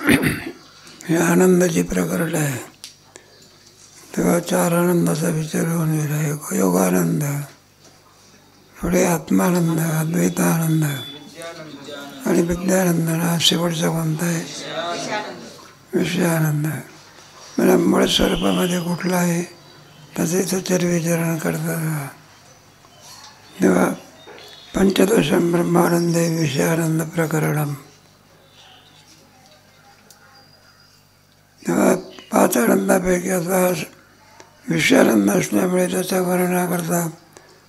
हे आनंदाची प्रकरण आहे. तेव्हा चार आनंदाचा विचार होऊन गेला. एक योगानंद, पुढे आत्मानंद, अद्वैतानंद आणि विद्यानंद. शेवटचा कोणता आहे? विषयानंद. मला मूळ स्वरूपामध्ये कुठला आहे त्याचे इथं चर्विचरण करतात. तेव्हा पंचदशं ब्रह्मानंदे विषयानंद प्रकरणम. तेव्हा पाच आनंदापैकी आता विषयानंद असल्यामुळे त्याचा वर्णना करता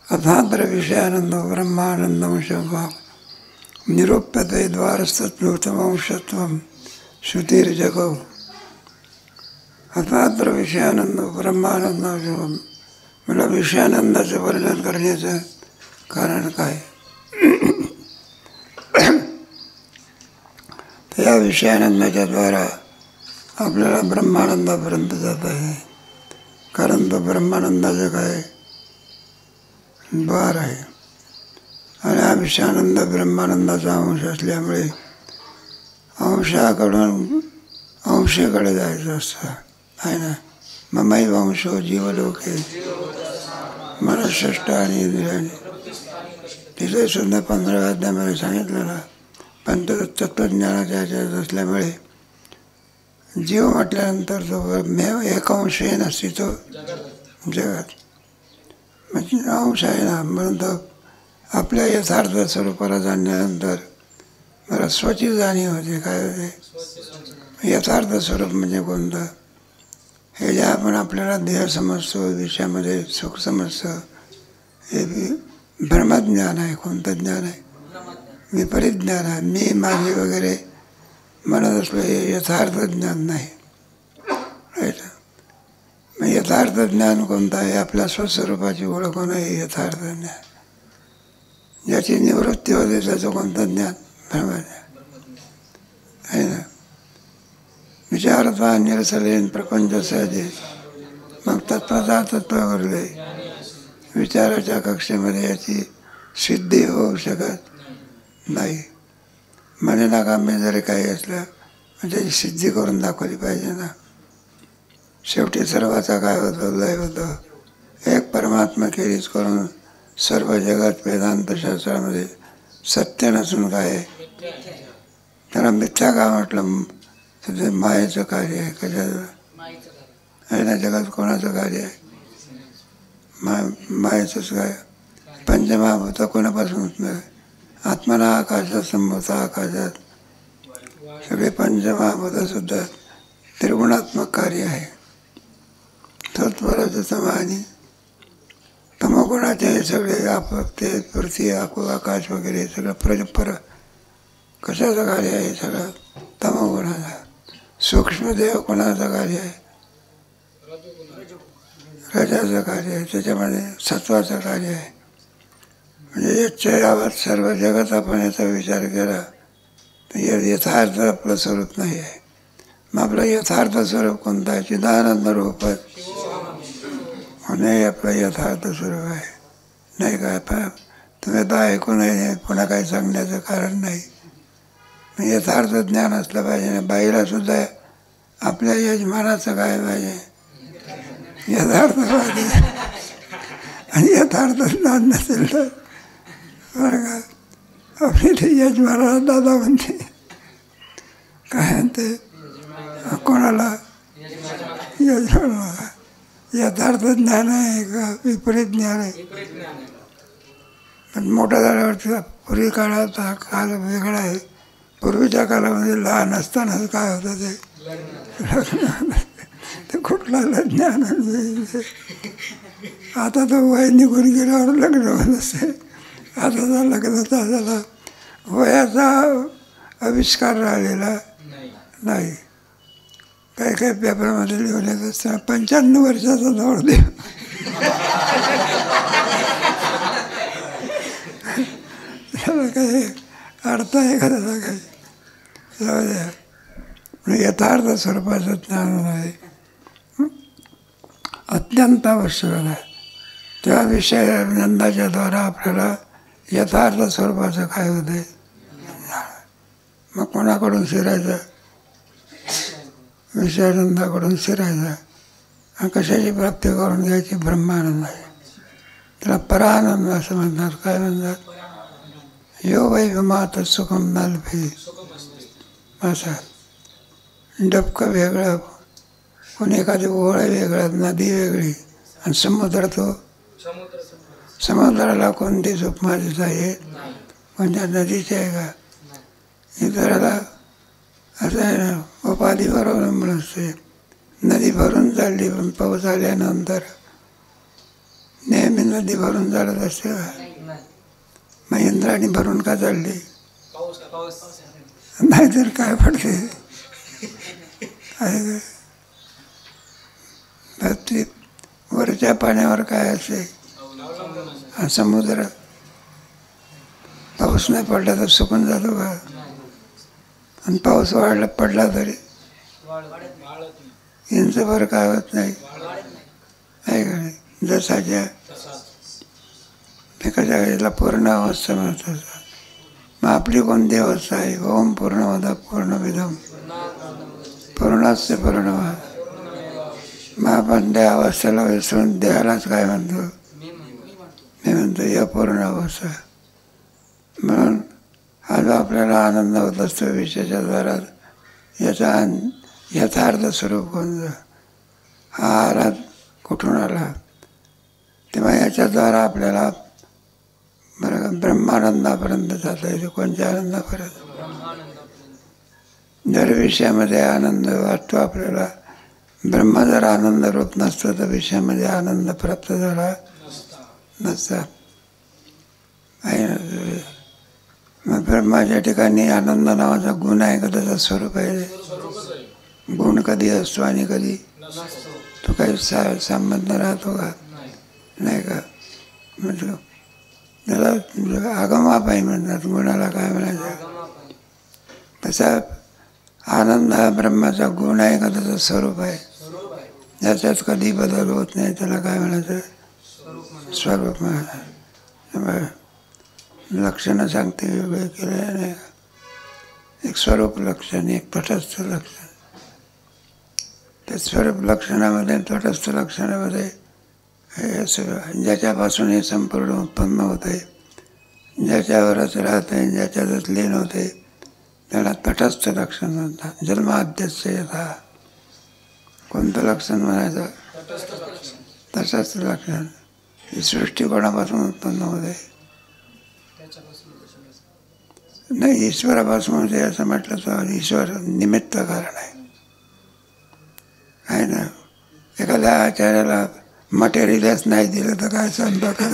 अथांतर विषयानंद ब्रह्मानंदम शब्द निरूप्यते द्वारस्तत्वंशत्वं श्रुतिर्जगौ. अथांतर विषयानंद ब्रह्मानंद शब्द. मला विषयानंदाचं वर्णन करण्याचं कारण काय? त्या विषयानंदाच्या द्वारा आपल्याला ब्रह्मानंदापर्यंत जात आहे. कारण तो ब्रह्मानंदाचं काय द्वार आहे. आणि हा विषयानंद ब्रह्मानंदाचा अंश असल्यामुळे अंशाकडून अंशाकडे जायचं असतं आहे ना. ममाई वंशो जीवलोके मनःष्ठ आणि इंद्रियाने. तिथे सुद्धा 15व्या अध्यायामध्ये सांगितलं ना, पंचतत्वज्ञानाच्या ह्याच्यात असल्यामुळे जीव म्हटल्यानंतर तो मेव एक अंश आहे नसती तो जगात म्हणजे अंश आहे ना. म्हणून तो आपल्या यथार्थ स्वरूपाला जाणल्यानंतर मला स्वची जाणीव होते. काय होते? यथार्थ स्वरूप म्हणजे कोणतं? हे जे आपण आपल्याला देह समजतो, विषयामध्ये सुख समजतं, हे भ्रमज्ञान आहे. कोणतं ज्ञान आहे? विपरीत ज्ञान आहे. मी माझे वगैरे म्हणत असलं हे यथार्थ ज्ञान नाही. मग यथार्थ ज्ञान कोणतं आहे? आपल्या स्वस्वरूपाची ओळख होणं हे यथार्थ ज्ञान. ज्याची निवृत्ती होते त्याचं कोणतं ज्ञान? ब्रह्मज्ञान आहे ना. विचारता निरसलेन प्रपंच सहजे. मग तत्त्वता तत्त्व उरले. विचाराच्या कक्षेमध्ये याची सिद्धी होऊ शकत नाही. म्हणेना का मी जरी काही असलं म्हणजे सिद्धी करून दाखवली पाहिजे ना. शेवटी सर्वाचा काय होतं? लय होतं. एक परमात्मा खेरीज करून सर्व जगात वेदांतशास्त्रामध्ये सत्य नसून काय आहे? त्याला मिथ्या का म्हटलं? तुझे मायेचं कार्य आहे. कशाचं आहे ना? जगात कोणाचं कार्य आहे? मायेचंच काय? पंचमहाभूत कोणापासून होत? आत्मना आकाशात संभवता आकाशात. सगळे पंचमहाभूत सुद्धा त्रिगुणात्मक कार्य आहे. तत्परच समानी तमोगुणाचे सगळे ते पृथ्वी आकाश वगैरे सगळं पर कशाचं कार्य आहे? सगळं तमोगुणाचा. सूक्ष्मदेव कोणाचं कार्य आहे? रजाचं कार्य आहे. त्याच्यामध्ये सत्वाचं कार्य आहे. म्हणजे यावर सर्व जगत आपण याचा विचार केला तर यथार्थ आपलं स्वरूप नाही आहे. मग आपलं यथार्थ स्वरूप कोणतं आहे? चिदानंद रूप हे आपलं यथार्थ स्वरूप आहे. नाही काय तुम्ही आता ऐकू नाही पुन्हा काही सांगण्याचं कारण नाही. यथार्थ ज्ञान असलं पाहिजे. बाईला सुद्धा आपल्या यजमानाचं काय पाहिजे? यथार्थ पाहिजे. आणि यथार्थ ज्ञान नसेल तर बरं का आपली ते यजमानाला दादा म्हणते. काय म्हणते? कोणाला? यजमानाला. यथार्थ ज्ञान आहे का विपरीत ज्ञान आहे? पण मोठ्या झाल्यावरती पूर्वी काळात हा काल वेगळा आहे. पूर्वीच्या काळामध्ये लहान असतानाच काय होतं ते कुठलं ज्ञान. आता तर वय निघून गेल्यावर लग्न होत असते. आता तर लग्नाचा झाला वयाचा आविष्कार राहिलेला नाही. काही काही पेपरमध्ये लिहून येत असताना 95 वर्षाचा नवरदेव. त्याला काही अर्थ आहे का त्याचा? काही जाऊ द्या. यथार्थ स्वरूपाचं ज्ञान आहे अत्यंत आवश्यक आहे. त्या विषयानंदाच्या द्वारा आपल्याला यथार्थ स्वरूपाचं काय होते? मग कोणाकडून शिरायचं? विषयानंदाकडून शिरायचा आणि कशाची प्राप्ती करून घ्यायची? ब्रह्मानंद आहे. त्याला परानंद असं म्हणतात. काय म्हणतात? यो वै विमात सुखम नालफे. असं डबकं वेगळं, कोणी एखादी ओळ वेगळं, नदी वेगळी, आणि समुद्र तो समुद्राला कोणतीच उपमा देता येत कोणत्या नदीची आहे का? इतराला असं आहे ना, उपाधीवर अवलंबून असते. नदी भरून चालली पण पाऊस आल्यानंतर नेहमी नदी भरून चालत असते का? मग इंद्राणी भरून का चालली? नाहीतर काय पडते आहे का? वरच्या पाण्यावर काय असते? समुद्र पाऊस नाही पडला तर सुकून जातो का? आणि पाऊस पडला तरी इंचभर काय होत नाही आहे का नाही? जसाच्या पिकाच्या याला पूर्ण अवस्था म्हणतात. मग आपली कोणती अवस्था आहे? ओम पूर्णमद पूर्णमिदं पूर्णस्य पूर्णमादाय. मग आपण त्या अवस्थेला विसरून देहालाच काय म्हणतो? मी म्हणतो या पूर्ण अवस्था. म्हणून हा जो आपल्याला आनंद होत असतो विषयाच्या द्वारात, याचा यथार्थ स्वरूप कोणतं? हा आला कुठून आला? तेव्हा याच्याद्वारा आपल्याला बरं ब्रह्मानंदापर्यंत जाता येते. कोणत्या आनंदापर्यंत? जर विषयामध्ये आनंद वाटतो आपल्याला, ब्रह्म जर आनंद रूप नसतो तर विषयामध्ये आनंद प्राप्त झाला नसता. मग ब्रह्माच्या ठिकाणी आनंद नावाचा गुण आहे का? त्याचं स्वरूप आहे. गुण कधी असतो आणि कधी तो काही संबंध राहतो का? नाही का? म्हणजे त्याला आगमापायी म्हणतात. गुणाला काय म्हणायचं? तसा आनंद हा ब्रह्माचा गुण आहे का त्याचं स्वरूप आहे? ज्याच्यात कधी बदल होत नाही त्याला काय म्हणायचं? स्वरूप म्हणायचं. लक्षणं सांगते वेगळे केले नाही. एक स्वरूप लक्षण, एक तटस्थ लक्षण. त्या स्वरूप लक्षणामध्ये तटस्थ लक्षणामध्ये हे ज्याच्यापासून हे संपूर्ण उत्पन्न होते, ज्याच्यावरच राहते, ज्याच्यातच लीन होते, त्याला तटस्थ लक्षण म्हणतात. जन्माद्यस्य यथा. कोणतं लक्षण म्हणायचं? तटस्थ लक्षण. ही सृष्टी कोणापासून उत्पन्न होते? नाही, ईश्वरापासून होते असं म्हटलं तर ईश्वर निमित्त कारण आहे ना. एखाद्या आचार्याला मटेरियलच नाही दिलं तर काय सांगता का?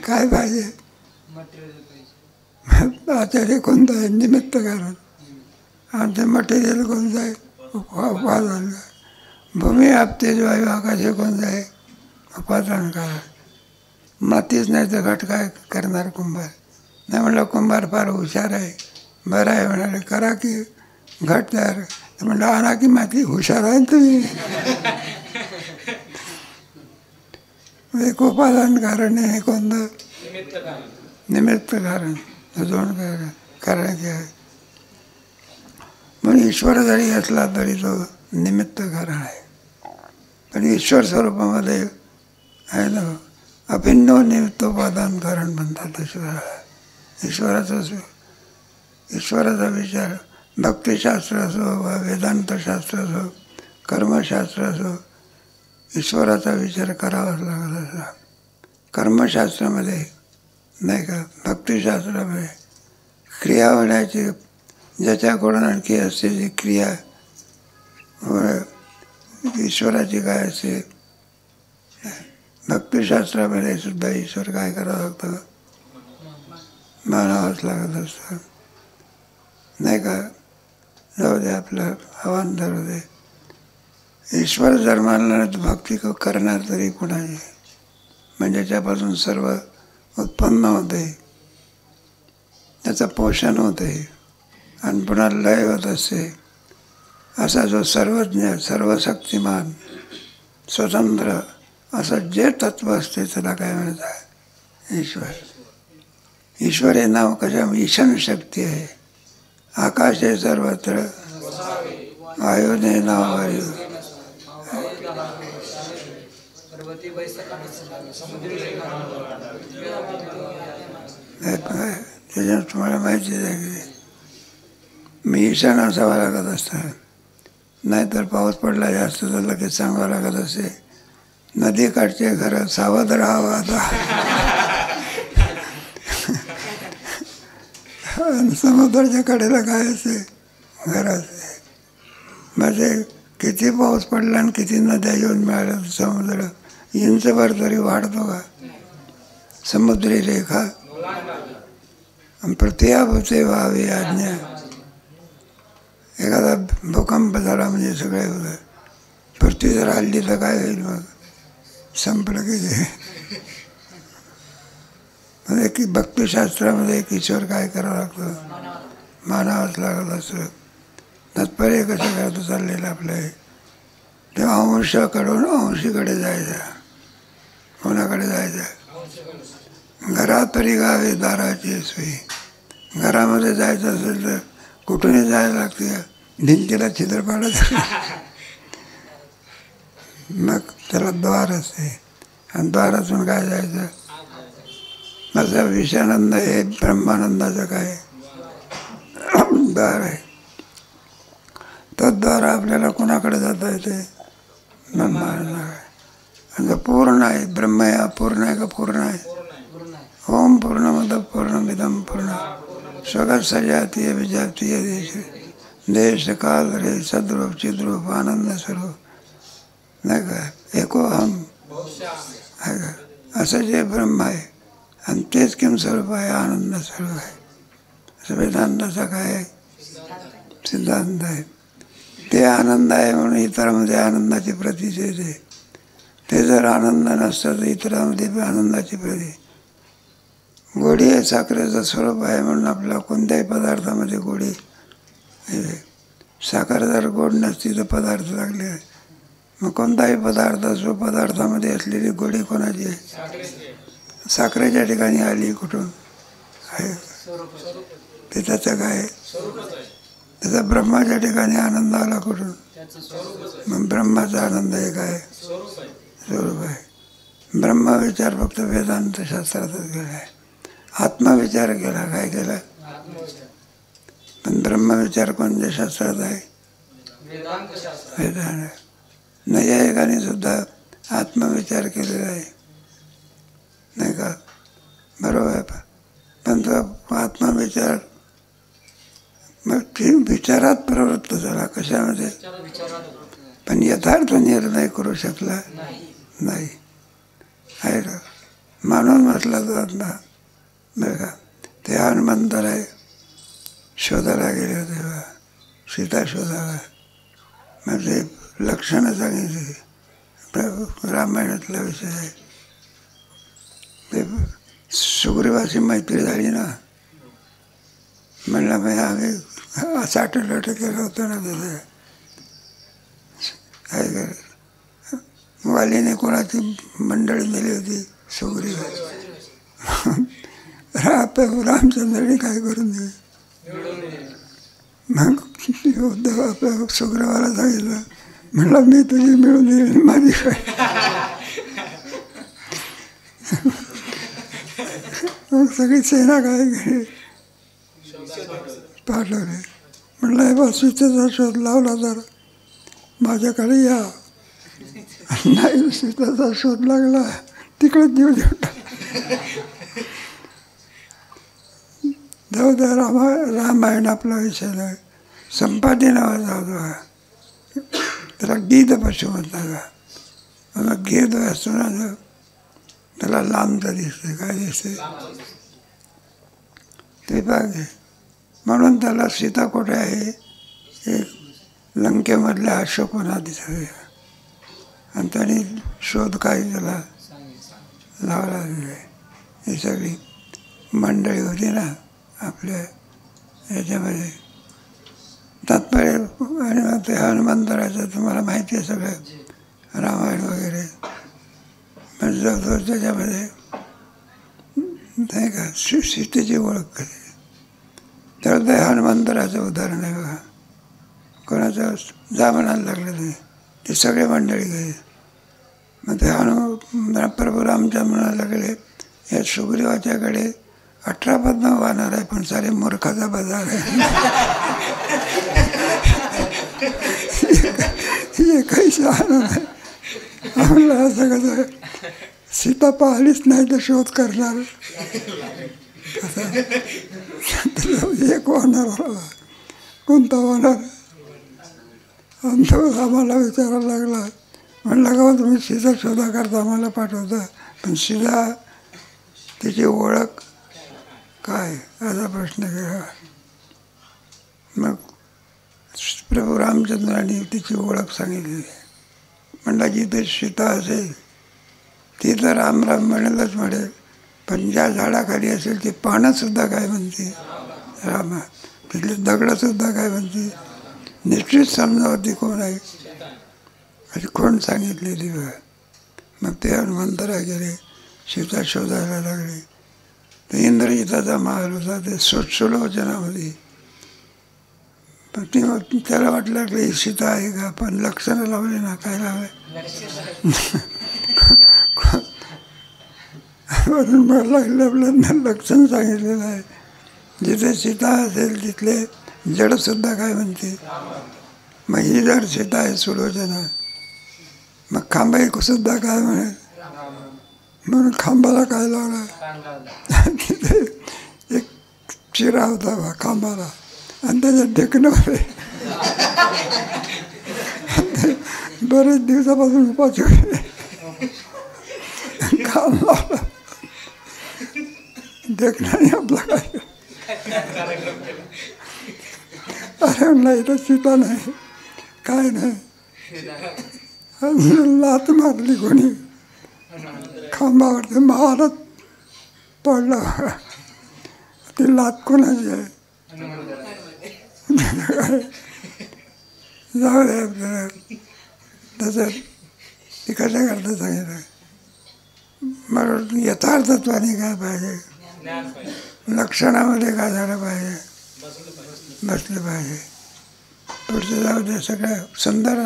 काय पाहिजे? आचार्य कोणता आहे? निमित्त कारण. आमचं मटेरियल कोणतं आहे? उपादान. भूमी आपते वायू आकाश कोणतं आहे? उपादान कारण. मातीच नाही तर घट काय करणार कुंभार? नाही म्हणलं कुंभार फार हुशार आहे, बरं आहे म्हणाले, करा की घट तयार. म्हणलं आणा की माती. हुशार आहे तुम्ही. एक उपादान कारण आहे. कोणतं? निमित्त कारण. दोन करायचे आहे. म्हणून ईश्वर जरी असला तरी तो निमित्त कारण आहे. पण ईश्वर स्वरूपामध्ये आहे ना, अभिन्न निमित्तोपादान कारण म्हणतात ईश्वराला. ईश्वराचा विचार भक्तिशास्त्र असो वा वेदांतशास्त्र असो, कर्मशास्त्र असो, ईश्वराचा विचार करावाच लागत असा. कर्मशास्त्रामध्ये नाही का, भक्तिशास्त्रामध्ये क्रिया होण्याची, ज्याच्याकडून आणखी असते जी क्रिया ईश्वराची काय असते, भक्तिशास्त्रामध्ये सुद्धा ईश्वर काय करावं लागतं? मानावंच लागत असतं. नाही का? जाऊ दे, आपलं आव्हान धरू दे. ईश्वर जर मानला नाही तर भक्ती करणार तरी कुणाची? म्हणजे ज्यापासून सर्व उत्पन्न होते, त्याचं पोषण होते आणि पुन्हा लय होत असते, असा जो सर्वज्ञ, सर्वशक्तिमान, स्वतंत्र असं जे तत्व असते त्याला काय म्हणतात? ईश्वर. ईश्वर हे नाव कशा? ईशान शक्ती आहे. आकाश आहे सर्वत्र आयोने नावारी त्याच्यात तुम्हाला माहितीच आहे की मी ईशान असावं लागत असतं, नाहीतर पाऊस पडला जास्त तर लगेच सांगावं लागत असे, नदीकाठचे घर सावध राहावं आता. समुद्राच्या कडेला काय असे घर असे, म्हणजे किती पाऊस पडला आणि किती नद्या येऊन मिळाल्या समुद्र इंचभर तरी वाढतो का समुद्री रेखा. पृथ्वीभूते व्हावी आज्ञा. एखादा भूकंप झाला म्हणजे सगळे होतं, पृथ्वी जर हल्ली तर काय होईल मग, संपलं की ते. म्हणजे की भक्तिशास्त्रामध्ये किशोर काय करावं लागतं, मानावंच लागत असं. तात्पर्य कसं करतं चाललेलं आपलं, तेव्हा अंशाकडून अंशीकडे जायचं. कोणाकडे जायचं, घरात तरी गावे दाराची सोयी. घरामध्ये जायचं असेल तर कुठूनही जायला लागते, भिंतीला छिद्र पाडायचं. मग त्याला द्वार असते, आणि द्वारातून काय जायचं. माझा विषयानंद हे ब्रह्मानंदाचं काय द्वार आहे. तद्वारा आपल्याला कोणाकडे जाता येते, ब्रह्मानंद आहे. आणि पूर्ण आहे, ब्रह्म आहे अपूर्ण आहे का पूर्ण आहे. ओम पूर्णमद पूर्णमिदं पूर्ण स्वगत सजातीय विजातीय देश देश काल रे सद्रूप चिद्रूप आनंद स्वरूप नाही का, एको हम आहे का. असं जे ब्रह्म आहे आणि तेच किम स्वरूप आहे, आनंद स्वरूप आहे. असं वेदांताचा काय सिद्धांत आहे. ते आनंद आहे म्हणून इतरांमध्ये आनंदाची प्रतीच येते. ते जर आनंद नसतं तर इतरांमध्ये आनंदाची प्रती. गोडी हे साखरेचं स्वरूप आहे म्हणून आपल्या कोणत्याही पदार्थामध्ये गोडी. साखर जर गोड नसती तर पदार्थ लागले. मग कोणताही पदार्थ असो, पदार्थामध्ये असलेली गोडी कोणाची आहे, साखरेच्या ठिकाणी आली कुठून आहे, ते त्याचं काय, त्याचा ब्रह्माच्या ठिकाणी आनंद आला कुठून, मग ब्रह्माचा आनंद आहे काय स्वरूप आहे. ब्रह्मविचार फक्त वेदांत शास्त्रातच केला आहे. आत्मविचार केला, काय केला, पण ब्रह्मविचार कोणत्या शास्त्रात आहे, वेदांत. नैयायिकाने सुद्धा आत्मविचार केलेला आहे नाही का, बरोबर आहे. पण तो आत्मविचार मग ते विचारात प्रवृत्त झाला, कशामध्ये, पण यथार्थ निर्णय करू शकला नाही आहे का. मानून म्हटला जात ना बरं का. ते हनुमंताला शोधायला गेले होते तेव्हा, सीता शोधायला, म्हणजे लक्षणं सांगितली, रामायणातला विषय आहे. ते सुग्रीवाची मैत्री झाली ना, म्हणलं मी आम्ही साठलोट केलं होतं ना त्याचं काय कर. वालीने कोणाची मंडळी दिली होती, सुग्रीवाची. रामचंद्राने काय करून दिले, मग आपल्या सुग्रीवाला सांगितलं, म्हणलं मी तुझी मिळून दिली माझी काय. मग सगळी सेना काय केली, पाठवले. म्हणलं हे बा सीतेचा शोध लावला तर माझ्याकडे या. नाही सीतेचा शोध लागला तिकडे जीव देऊ. जाऊ द्या, रामायण आपला विषय नाही. संपादी नावाचा होता, त्याला गीध पशु म्हणतात का. मग गीध असतो ना, त्याला लांबचं दिसते, काय दिसते ते पाहिजे. म्हणून त्याला सीता कुठे आहे, एक लंकेमधल्या अशोकवनात दिसते. आणि त्याने शोध काय त्याला लावला. ही सगळी मंडळी होती ना आपल्या याच्यामध्ये. तात्पर्य आणि मग ते हनुमंतराचं तुम्हाला माहिती आहे सगळं, रामायण वगैरे. म्हणजे त्याच्यामध्ये नाही का सीतेची ओळख कधी, तर ते हनुमंतराचं उदाहरण आहे बघा. कोणाचं जा म्हणायला लागलं नाही, ते सगळे मंडळी गेले. मग ते प्रभू रामचंद्र म्हणायला लागले, या सुग्रीवाच्याकडे 18 पद्म वाहणार आहे, पण सारे मूर्खाचा बाजार आहे. हे काही शहाणं नाही. आम्हाला असं कसं सीता पाहिलीच नाही तर शोध करणार एक वाहणार होता, कोणता वाहणार? आणि तो आम्हाला विचारायला लागला, म्हणलं का तुम्ही सीता शोधा करता आम्हाला पाठवता, पण सीता तिची ओळख काय असा प्रश्न केला. मग प्रभू रामचंद्रांनी तिची ओळख सांगितली. म्हणला जिथे सीता असेल ती तर राम राम म्हणेलच म्हणेल, पण ज्या झाडाखाली असेल ते पानंसुद्धा काय म्हणते राम, तिथले दगडंसुद्धा काय म्हणते, निश्चित समजावं ती कोण आहे अशी कोण सांगितलेली. मग ते हनुमंतरा गेले, सीता शोधायला लागले. तर इंद्रजिताचा महाल होता ते सुलोचनामध्ये. पण ती त्याला वाटलं की सीता आहे का, पण लक्षणं लावले ना, काय लावले आपल्याला लक्षण सांगितलेलं आहे. जिथे सीता असेल तिथले जडसुद्धा काय म्हणते. मग ही जड सीता आहे सुलोचना, मग खांबाई सुद्धा काय म्हणेल, म्हणून खांबाला काय लावला, तिथे एक चिरा होता बा खांबाला, आणि त्याच्यात ढेकणं होते. बरेच दिवसापासून उपास होते, खांब लावला ढेकणाने आपला काय. अरे म्हणला इथं सीता नाही, काय नाही. लात मारली कोणी खांबावरती, महाराज पडला. ती लात कोणाची आहे, जाऊ दे आपल्याला. तसं ती कशा करता सांगितलं. मला यथार्थत्वाने काय पाहिजे, लक्षणामध्ये काय झालं पाहिजे, बसलं पाहिजे. पुढचं जाऊ दे. सगळं सुंदर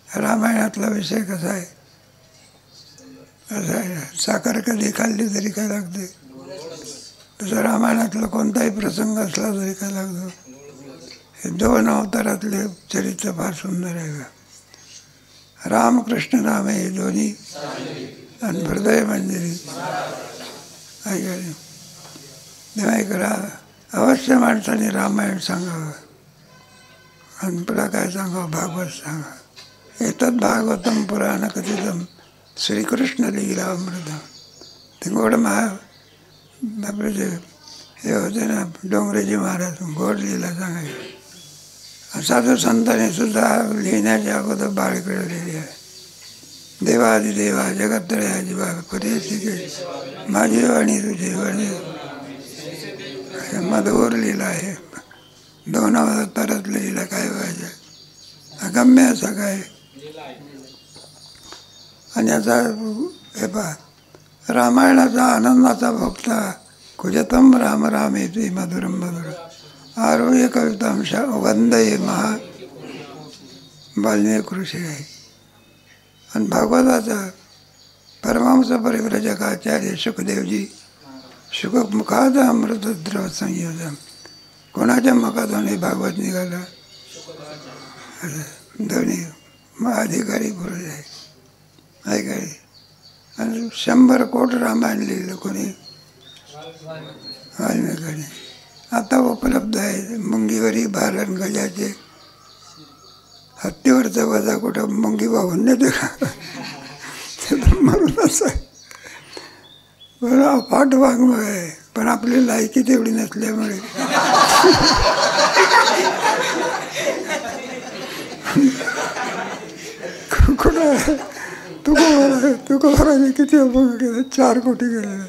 रामायणातला विषय कसा आहे, असं आहे. साखर कधी खाल्ली तरी काय लागते, तसं रामायणातला कोणताही प्रसंग असला तरी काय लागतो. हे 2 अवतारातले चरित्र फार सुंदर आहे. रामकृष्ण राम हे दोन्ही आणि हृदय मंदिरी ऐकायला. तेव्हा एक अवश्य माणसाने रामायण सांगावं, आणि पुढं काय सांगावं, भागवत सांगा. एतत् भागवतम पुराण कथितम श्रीकृष्ण लीला अमृतम. ते गोड आपले जे हे होते ना डोंगरेजी महाराज, गोड लीला सांगायचे. साधू संतांनी सुद्धा लिहिण्याच्या अगोदर बाळकडे लिहिली आहे. देवादिदेवा जगत्त्रयाची बाग परेशी माझी वाणी तुझी वाणी, मधुर लिहिला आहे. 2 अवतारात लिहिला काय पाहिजे, अगम्य असं काय. आणि याचा हे पहा, रामायणाचा आनंदाचा भोगता कुजतम राम राम येते मधुरम मधुर आरोग्य कवितांश वंदये महा वाल्मिकी ऋषी आहे. आणि भागवताचा परमहंस परिव्रजक आचार्य शुकदेवजी शुकमुखात अमृतद्रव संयोजन, कोणाच्या मुखातून हे भागवत निघालं, दोन्ही अधिकारी पुरुष आहे ऐकाय. आणि 100 कोट रामायण लिहिलं कोणी, वाल्मिकाने. आता उपलब्ध आहे मुंगीवरी भालन गजाचे, हत्तीवरचा वजा कुठं मुंगी वाहून नेते का, मरूनच आहे. बरं अफाट वाङ्मय आहे, पण आपली लायकी तेवढी नसल्यामुळे कुठं आहे तुकोबाराने किती अपंग केलं, 4 कोटी गेलेले.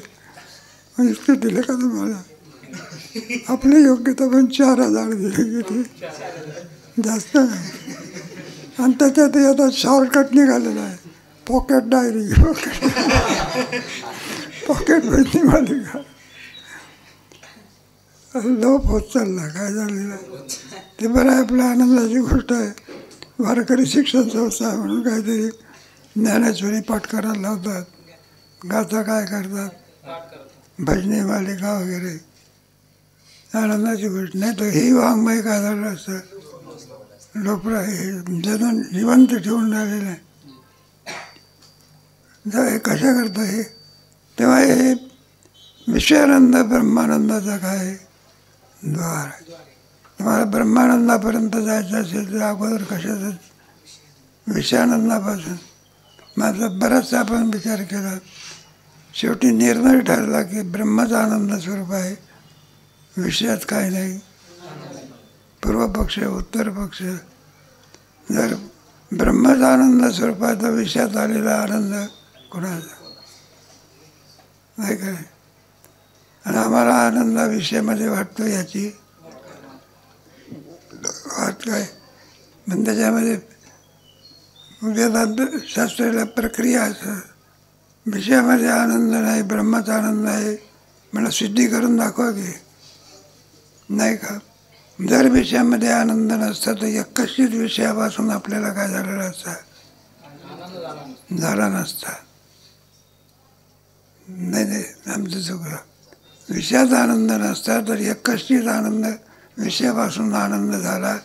इतके दिले का तुम्हाला, आपली योग्यता पण 4000 दिली, किती जास्त नाही. आणि त्याच्यात आता शॉर्टकट निघालेला आहे, पॉकेट डायरी, पॉकेट निघाली का. लोप होत चालला. काय झालेलं आहे ते बरं आहे, आपल्या आनंदाची गोष्ट आहे. वारकरी शिक्षण संस्था म्हणून काहीतरी ज्ञानेश्वरी पाठ करायला लावतात, गाथा काय करतात, भजनी मालिका वगैरे. आनंदाची गोष्ट नाही तर ही वाङ्मय काय झालं असतं, लोपरा हे जणून जिवंत ठेवून राहिलेलं आहे. हे कशा करतं हे, तेव्हा हे विषयानंद ब्रह्मानंदाचा काय द्वार आहे. तुम्हाला ब्रह्मानंदापर्यंत जायचं असेल तर अगोदर कशाचं विषयानंदापासून. माझा बराचसा आपण विचार केला, शेवटी निर्णय ठरला की ब्रह्मच आनंद स्वरूप आहे, विषयात काय नाही. पूर्व पक्ष उत्तर पक्ष. जर ब्रह्मच आनंद स्वरूपाचा विषयात आलेला आनंद कोणाचा नाही काय. आणि आम्हाला आनंद विषयामध्ये वाटतो याची वाट काय म्हणजे त्याच्यामध्ये वेदांत शास्त्राला प्रक्रिया असं. विषयामध्ये आनंद नाही, ब्रह्माचा आनंद आहे, मला सिद्धी करून दाखवा की नाही का. जर विषयामध्ये आनंद नसता तर एकशीच विषयापासून आपल्याला काय झालेला असता, झाला नसता. नाही नाही, आमचं चुकलं. विषयाचा आनंद नसता तर एकशीच आनंद विषयापासून आनंद झाला.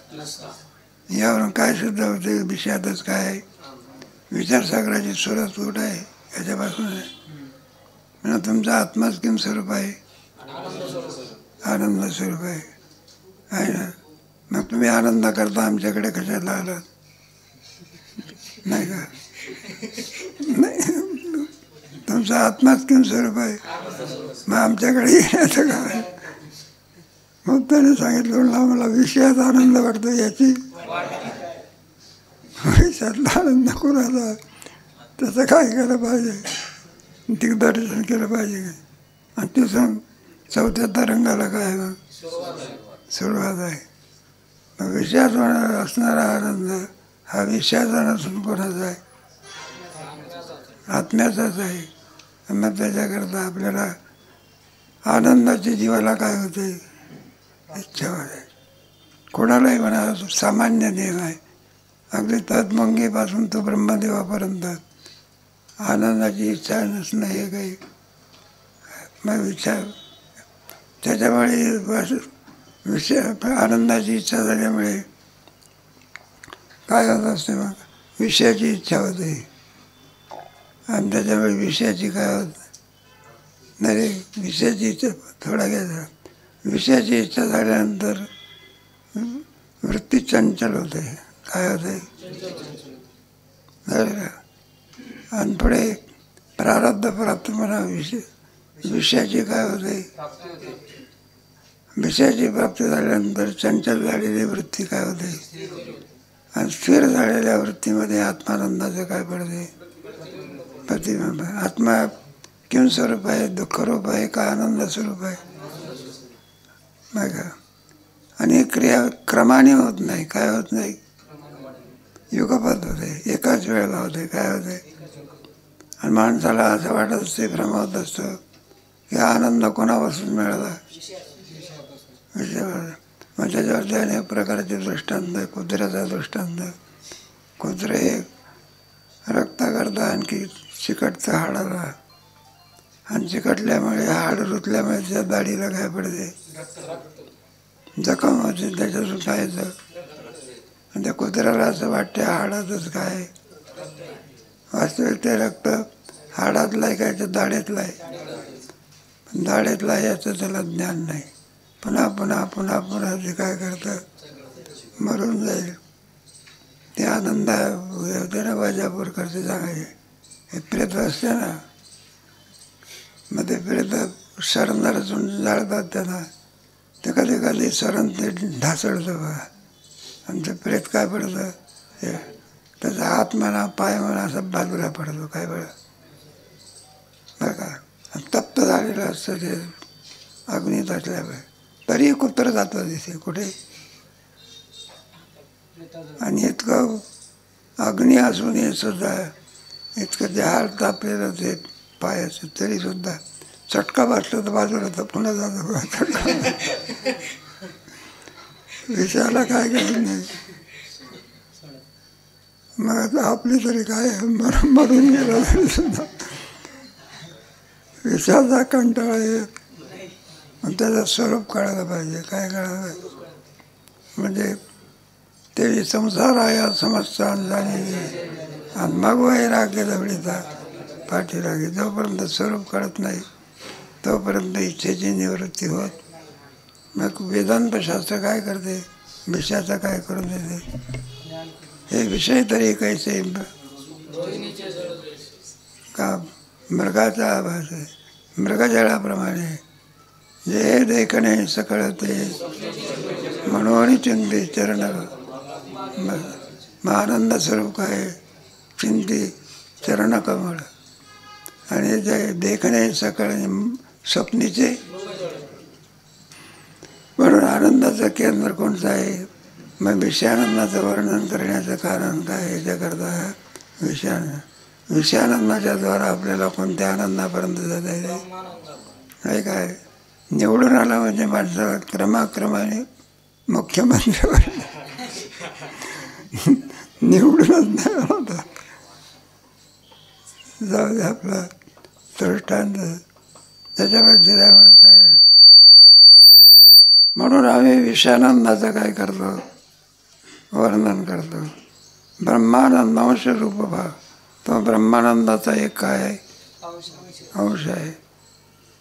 यावरून काय सिद्ध होते, विषयातच काय आहे, विचारसागराची सुरत कुठं आहे, याच्यापासून आहे. म्हणजे तुमचा आत्माच किम स्वरूप आहे, आनंद स्वरूप आहे ना. मग तुम्ही आनंद करता आमच्याकडे कशाला आलात नाही का. नाही, तुमचा आत्माच किम स्वरूप आहे, मग आमच्याकडे येण्याचं काय. मग त्याने सांगितलं मला विषयात आनंद वाटतो याची, विषयातला आनंद कोणाचा, त्याचं काय केलं पाहिजे, दिग्दर्शन केलं पाहिजे. आणि तिथून चौथ्या तरंगाला काय मग सुरुवात आहे. मग विषयात होणार असणारा आनंद हा विषयाचा नसून कोणाचा आहे, आत्म्याचाच आहे. मग त्याच्याकरता आपल्याला आनंदाची जीवाला काय होते, इच्छा होते. कोणालाही म्हणा सामान्य नियम आहे, अगदी तत्मंगीपासून तो ब्रह्मदेवापर्यंत आनंदाची इच्छा नसणं हे काही. मग विचार त्याच्यामुळे विषय आनंदाची इच्छा झाल्यामुळे काय होत असते, मग विषयाची इच्छा होते. आणि त्याच्यामुळे विषयाची काय होत नाही, विषयाची इच्छा थोडा घ्यायचा. विषयाची इच्छा झाल्यानंतर वृत्ती चंचल होते. काय होते, आणि पुढे प्रारब्ध प्राप्त म्हणा विषयाची काय होते, विषयाची प्राप्ती झाल्यानंतर चंचल झालेली वृत्ती काय होते, आणि स्थिर झालेल्या वृत्तीमध्ये आत्मानंदाचं काय पडते, प्रतिबिंब. आत्मा किम स्वरूप आहे, दुःखरूप आहे का आनंद स्वरूप आहे बघा. आणि क्रिया क्रमाने होत नाही, काय होत नाही, युगपत होते, एकाच वेळेला होते. काय होते, आणि माणसाला असं वाटत असते, भ्रम होत असतो की आनंद कोणापासून मिळाला, विषयावर. मग त्याच्यावरती अनेक प्रकारचे दृष्टांत. कुत्र्याचा दृष्टांत, कुत्रे रक्ताकरता आणखी चिकटतं हाडाला, आणि चिकटल्यामुळे हाड रुतल्यामुळे त्या दाढीला काय पडते, जखम होते, त्याच्यातून खायचं. आणि त्या कुत्र्याला असं वाटते हाडातच काय, वास्तविक ते रक्त हाडातलं आहे काय तर दाढेतलं आहे. पण दाढेतलं आहे याचं त्याला ज्ञान नाही. पुन्हा पुन्हा पुन्हा पुन्हा ते काय करतं, मरून जाईल. ते आनंद होते ना, वाजापूर करते सांगायचे. हे प्रेत असते ना, मग ते प्रेत शरण रचून जाळतात त्यांना. ते कधी कधी शरण ते ढासळतं बघा, आणि ते प्रेत काय पडतं, हे त्याचा हात म्हणा पाय म्हणा असं बाजूला पडतो. काय बरं बघा, तप्त झालेलं असतं ते अग्नीत असल्यामुळे. तरी कुत्र जातं तिथे कुठे. आणि इतकं अग्नी असून हे सुद्धा इतकं ते हाड तापलेलं ते पायाचं तरीसुद्धा चटका बसला तर बाजूला तर पुन्हा जातो चटका. विषयाला काय गरज नाही. मग आता आपली तरी काय मरून गेला तरी सुद्धा विषयाचा कंटाळा येत. आणि त्याचं स्वरूप कळायला पाहिजे. काय कळायला पाहिजे म्हणजे ते संसार आहे समजता जाणे आणि मग वैराग्य दवडीचा पाठीरागे. जोपर्यंत स्वरूप कळत नाही तोपर्यंत इच्छेची निवृत्ती होत. मग वेदांतशास्त्र काय करते, विषयाचं काय करून देते. हे विषय तरी कैसे का मृगाचा आभास आहे. मृगजळाप्रमाणे जे देखणे सकळते म्हणून चिंती चरण. मग आनंद स्वरूप काय चिंती चरणकमळ. आणि जे देखणे सकळ स्वप्नीचे. म्हणून आनंदाचं केंद्र कोणतं आहे. मग विषयानंदाचं वर्णन करण्याचं कारण काय. याच्याकरता विषयानंदाच्या द्वारा आपल्याला कोणत्या आनंदापर्यंत जाता येते. काय काय निवडून आला म्हणजे माणसाला क्रमाक्रमाने मुख्यमंत्र्यावर निवडूनच नाही होता. जाऊ दे आपला दृष्टांत त्याच्यावर जिरायचं आहे. म्हणून आम्ही विषयानंदाचं काय करतो, वर्णन करतो. ब्रह्मानंद अंश रूप भाव. तो ब्रह्मानंदाचा एक काय आहे, अंश आहे.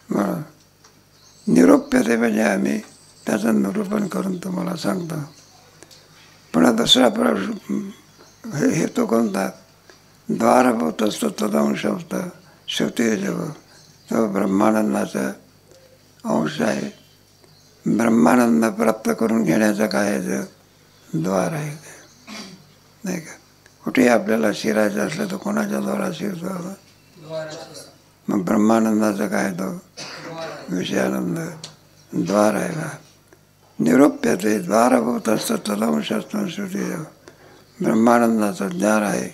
म्हणून निरूप्यते म्हणजे आम्ही त्याचं निरूपण करून तुम्हाला सांगतो. पुन्हा दुसरा हेतू कोणता. द्वारभूत असतो तदंश होतं श्रुती जग. तो ब्रह्मानंदाचा अंश आहे. ब्रह्मानंद प्राप्त करून घेण्याचं काय द्वार आहे नाही का. कुठेही आपल्याला शिरायचं असलं तर कोणाच्या द्वारा शिरतो. मग ब्रह्मानंदाचं काय तो विषयानंद द्वार आहे का. निरूप्य ते द्वारभूत असतं तदंश असतो श्रुती जग. ब्रह्मानंदाचं ज्ञान आहे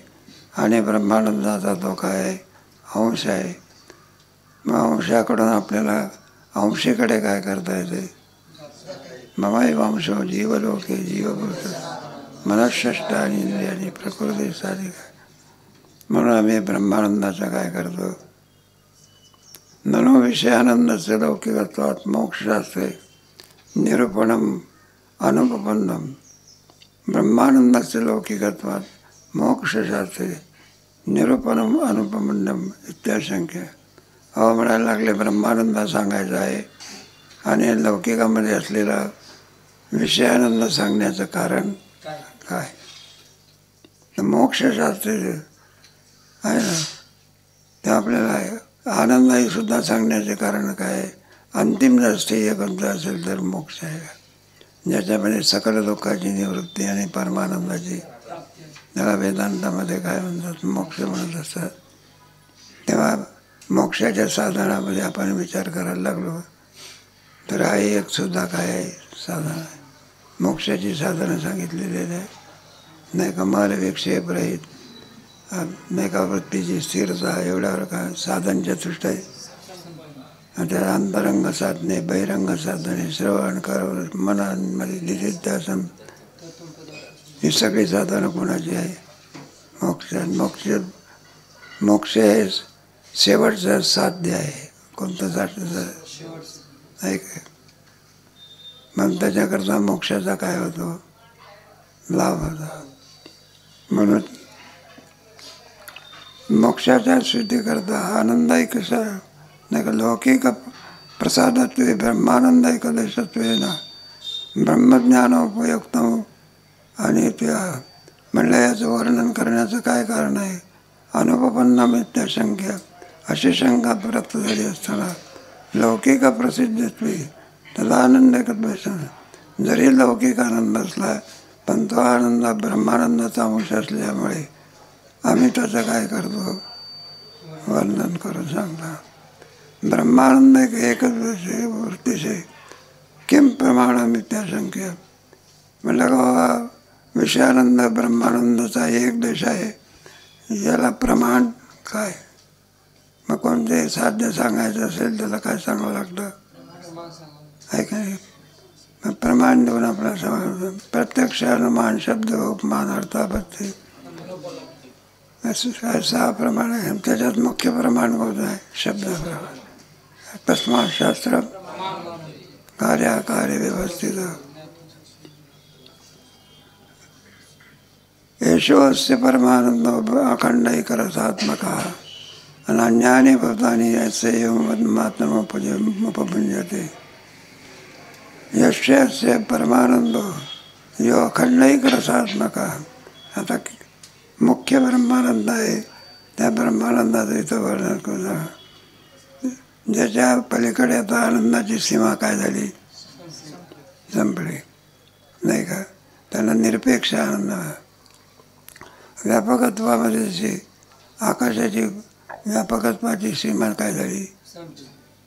आणि ब्रह्मानंदाचा तो काय अंश आहे. मग अंशाकडून आपल्याला अंशीकडे काय करता येते. ममाई वंशो जीवलोके जीवभूत मनःष्ट आणि इंद्रियानी प्रकृती साधिका. म्हणून आम्ही ब्रह्मानंदाचा काय करतो. ननो विषयानंदस्य लौकिकत्वात् मोक्षशास्त्रे निरूपणम अनुपपन्नम. ब्रह्मानंदस्य लौकिकत्वात् मोक्षशास्त्रे निरूपणम अनुपमंडम इत्याशंक्य. अहो म्हणायला लागले ब्रह्मानंद सांगायचा आहे आणि लौकिकामध्ये असलेला विषयानंद सांगण्याचं कारण काय. तर मोक्षशास्त्र आहे ना ते आपल्याला आनंदही सुद्धा सांगण्याचे कारण काय. अंतिम राष्ट्रीय कोणतं असेल तर मोक्ष आहे ज्याच्यामध्ये सकल दुःखाची निवृत्ती आणि परमानंदाची. त्याला वेदांतामध्ये काय म्हणतात मोक्ष म्हणत असतात. तेव्हा मोक्षाच्या साधनामध्ये आपण विचार करायला लागलो तर हा एक सुद्धा काय आहे साधन आहे. मोक्षाची साधनं सांगितलेली आहे नाही का. माल विक्षेप रहित नाही का. वृत्तीची स्थिरता एवढ्यावर काय साधन चतुष्ट आहे. आणि त्या अंतरंग साधने बहिरंग साधने श्रवण कर मनामध्ये निधिध्यासन ही सगळी साधनं कोणाची आहे. मोक्ष हे शेवटचं साध्य आहे. कोणतं साध्य आहे काय. मग त्याच्याकरता मोक्षाचा काय होतो लाभ होता. म्हणून मोक्षाच्या सिद्धीकरता आनंदही कसा नाही का. लौकिक प्रसादत्वे ब्रह्मानंदही कलेशत्वे ना ब्रह्मज्ञानोपयुक्त. आणि त्या म्हणलं याचं वर्णन करण्याचं काय कारण आहे. अनुपपन्नम इत्याशंक्य. अशी शंका प्राप्त झाली असताना लौकिक प्रसिद्धत्वे त्याला आनंद एकत्व. जरी लौकिक आनंद असला पण तो आनंद ब्रह्मानंदाचा अंश असल्यामुळे आम्ही त्याचं काय करतो वर्णन करून सांगता. ब्रह्मानंद एकच विषय वृत्तीशे किम प्रमाणम इत्याशंक्य. म्हणलं का विषयानंद ब्रह्मानंदाचा एक देश आहे. याला प्रमाण काय. मग कोणते साध्य सांगायचं असेल त्याला काय सांगावं लागतं, आहे का नाही? मग प्रमाण देऊन आपला समज प्रत्यक्ष अनुमान शब्द उपमान अर्थापत्ती सहा प्रमाण आहे. त्याच्यात मुख्य प्रमाण कोणतं आहे? शब्दप्रमाण. तस्मात् शास्त्र कार्याकार्य व्यवस्थित येशोस्य परमानंदो अखंडैकरसात्मक अनन्यानि भूतानि ऐसे उपभुञ्जते. यस्य परमानंदो यो अखंडैकरसात्मक. आता मुख्य ब्रह्मानंद आहे, त्या ब्रह्मानंदाचं इथं वर्णन करू. ज्याच्या पलीकडे आता आनंदाची सीमा काय झाली, संपली, नाही का? त्याला निरपेक्ष आनंद. व्यापकत्वामध्ये आकाशाची व्यापकत्वाची सीमा काय झाली,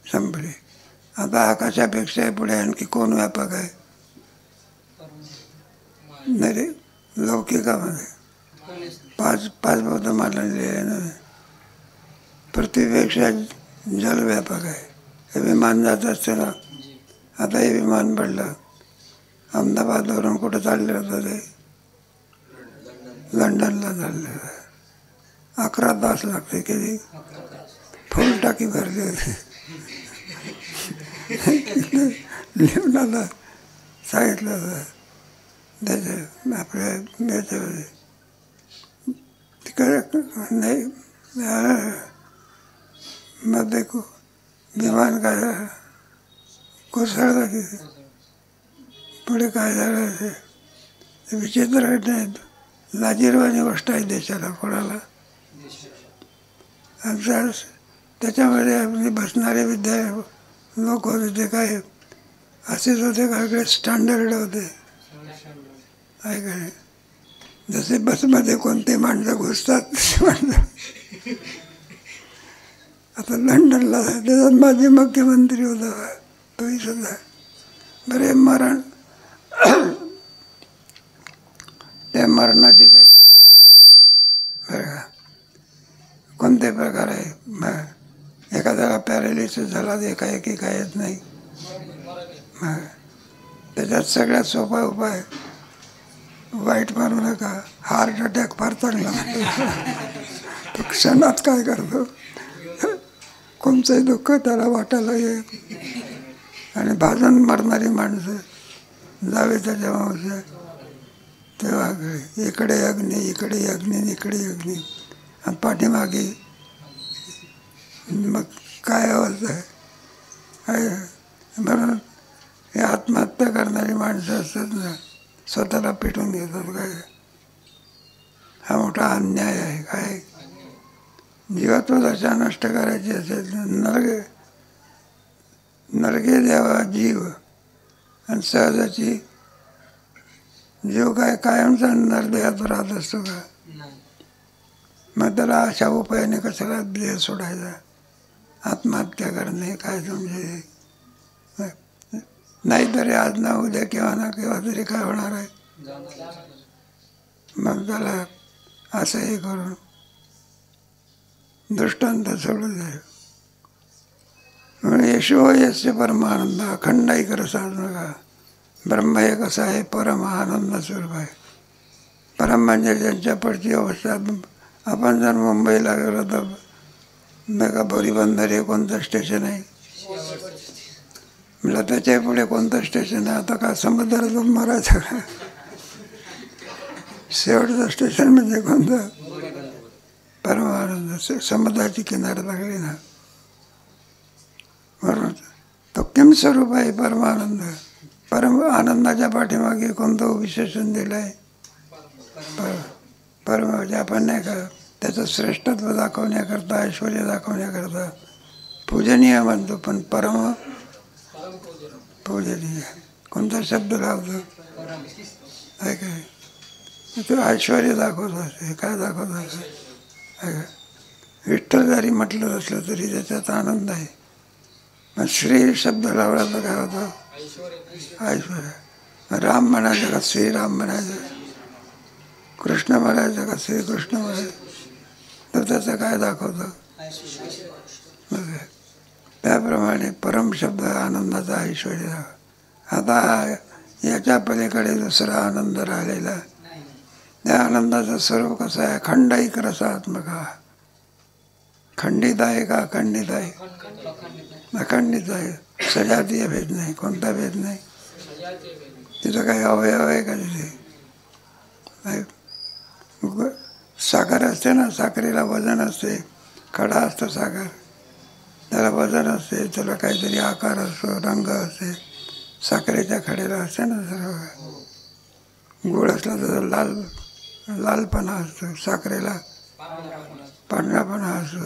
संपली. आता आकाशापेक्षा पुढे आणखी कोण व्यापक आहे? नाही, लौकिकामध्ये पाच बौद्ध मानलेले आहे ना. पृथ्वीपेक्षा जल व्यापक आहे. हे विमान जात असते ना, आता हे विमान पडलं अहमदाबादवरून कुठं चाललं होतं ते, लंडनला चाललं. 11 तास लागते. किती फुल टाकी भरली होती. लिहूनाला सांगितलं होतं त्याच्या आपल्या याच्यामध्ये. तिकडे नाही मग देखो विमान काय कोसळलं की पुढे काय झालं ते विचित्र नाही. लाजीरवाणी गोष्ट आहे देशाला, कोणाला. त्याच्यामध्ये आपले बसणारे लोक होते ते काय असेच होते, काय स्टँडर्ड होते, आहे का नाही? जसे बसमध्ये कोणते माणसं घुसतात तसे माणसं. आता लंडनला त्याच्यात माजी मुख्यमंत्री होता तोही सुद्धा. बरे मरण, त्या मरणाचे काही प्रकार आहे बरं का? कोणते प्रकार आहे? एखाद्याला पॅरालिसिस झाला, एकाएकी काय येत नाही. त्याच्यात सगळ्यात सोपा उपाय, वाईट मारू नका, हार्ट अटॅक फार चांगला. तो क्षणात काय करतो, कोणचंही दुःख त्याला वाटायला येईल. आणि भाजून मरणारी माणसं जावे त्याच्या मावश्या तेव्हा इकडे अग्नी, इकडे अग्नी, इकडे अग्नी, आणि पाठीमागे मग काय अवस्था आहे. म्हणून हे आत्महत्या करणारी माणसं असतात ना, स्वतःला पेटून घेतात. काय हा मोठा अन्याय आहे. काय जीवत्वदशा नष्ट करायची असेल नरके द्यावा जीव, आणि सहजाची जीव काय कायमचा नरदेहात राहत असतो का? मग त्याला अशा उपायाने कशाला देह सोडायचा? आत्महत्या करणे काय समजे? नाहीतरी आज ना उद्या केव्हा ना केव्हा तरी काय होणार आहे. मग त्याला असंही करून दृष्टांत सोडून जाईल. म्हणून येशो यस्य परमानंद अखंडैकर साधनका. ब्रह्म हे कसं आहे? परम आनंद स्वरूप आहे. परम म्हणजे ज्यांच्या पडची अवस्था. आपण जर मुंबईला गेलो तर मेगा बोरीबंदर हे कोणतं स्टेशन आहे? म्हटलं त्याच्या पुढे कोणतं स्टेशन आहे? आता का समुद्रातून मरायचं का? शेवटचं स्टेशन म्हणजे कोणतं? परमानंद. समुद्राची किनारा लागली ना. बरोबर. तो किम स्वरूप आहे परमानंद. परम आनंदाच्या पाठीमागे कोणतं विशेषण दिलं आहे? परम म्हणजे आपण नाही का त्याचं श्रेष्ठत्व दाखवण्याकरता, ऐश्वर्य दाखवण्याकरता पूजनीय म्हणतो, पण परम पूजनीय कोणता शब्द लावतो? आहे काय? तो ऐश्वर्य दाखवत असते. काय दाखवत असते? विठ्ठल जरी म्हटलं असलं तरी त्याच्यात आनंद आहे. मग श्री शब्द लावला तर काय होतं? ऐश्वर्य. राम म्हणायचं का श्रीराम म्हणायचं? कृष्ण म्हणायचं का श्रीकृष्ण म्हणायचं? तर त्याचं काय दाखवतं? आत्मच आहे. त्याप्रमाणे परम शब्द आनंदाचा ऐश्वर्य. आता याच्या पलीकडे दुसरा आनंद राहिलेला. त्या आनंदाचं स्वरूप कसं आहे? खंडैक रसात्मक. खंडित आहे का अखंडित आहे? अखंडित आहे. सजातीय भेद नाही. कोणता भेद नाही. तिथं काही अवयव आहे का तिथे? साखर असते ना, साखरेला वजन असते. खडा असतो साखर, त्याला वजन असते, त्याला काहीतरी आकार असतो, रंग असते. साखरेच्या खड्याला असते ना सर्व. गोड असला तर लालपणा असतो, साखरेला पांढरापणा असतो.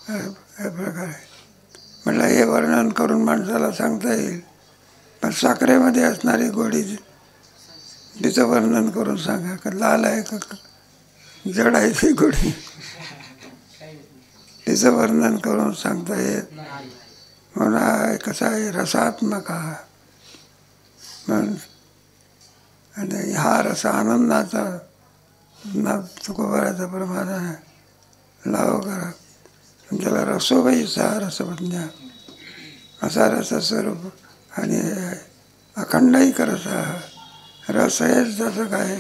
या प्रकारे म्हटलं हे वर्णन करून माणसाला सांगता येईल, पण साखरेमध्ये असणारी गोडी तिचं वर्णन करून सांगा. का लाल आहे का जड आहे ती गोडी, तिचं वर्णन करून सांगता येत. म्हणून हा कसा आहे? रसात्मक हा. आणि हा रस आनंदाचा ना तुकोबाराचा प्रमाण आहे. लाव करा त्याला रसोबाईचा रसवज्ञा असा रसस्वरूप. आणि अखंडैक रस. रस हेच जसं काय,